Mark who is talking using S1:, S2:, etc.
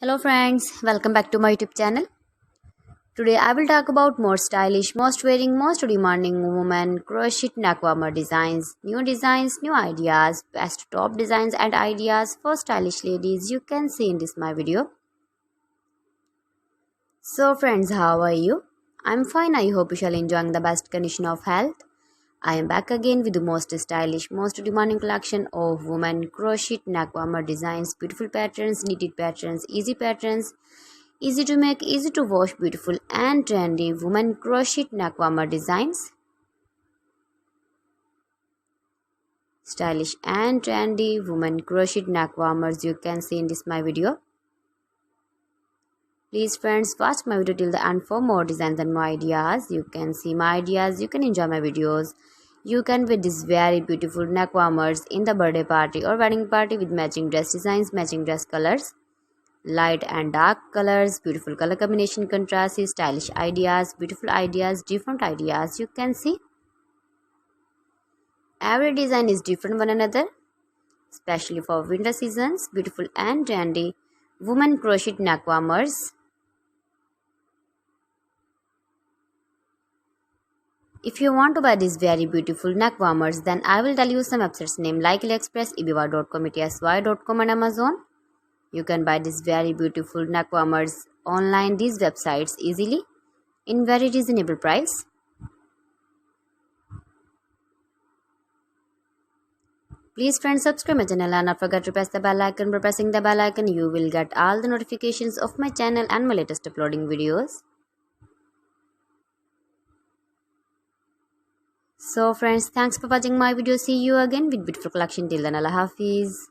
S1: Hello friends, welcome back to my YouTube channel. Today I will talk about more stylish, most wearing, most demanding women crochet neckwarmer designs, new ideas, best top designs and ideas for stylish ladies you can see in this my video. So friends, how are you? I'm fine. I hope you shall enjoying the best condition of health. I am back again with the most stylish, most demanding collection of women crochet neckwarmer designs, beautiful patterns, knitted patterns, easy to make, easy to wash, beautiful and trendy women crochet neckwarmer designs. Stylish and trendy women crochet neckwarmers you can see in this my video. Please friends, watch my video till the end for more designs and more ideas. You can see my ideas, you can enjoy my videos. You can wear these very beautiful neck warmers in the birthday party or wedding party with matching dress designs, matching dress colors, light and dark colors, beautiful color combination, contrasty, stylish ideas, beautiful ideas, different ideas. You can see every design is different one another, especially for winter seasons. Beautiful and trendy women crochet neck warmers. If you want to buy these very beautiful neck warmers, then I will tell you some websites name like AliExpress, ebiwa.com, etsy.com and Amazon. You can buy these very beautiful neck warmers online, these websites easily in very reasonable price. Please friends, subscribe my channel and not forget to press the bell icon. By pressing the bell icon, you will get all the notifications of my channel and my latest uploading videos. So friends, thanks for watching my video. See you again with beautiful collection. Till then, Allah Hafiz.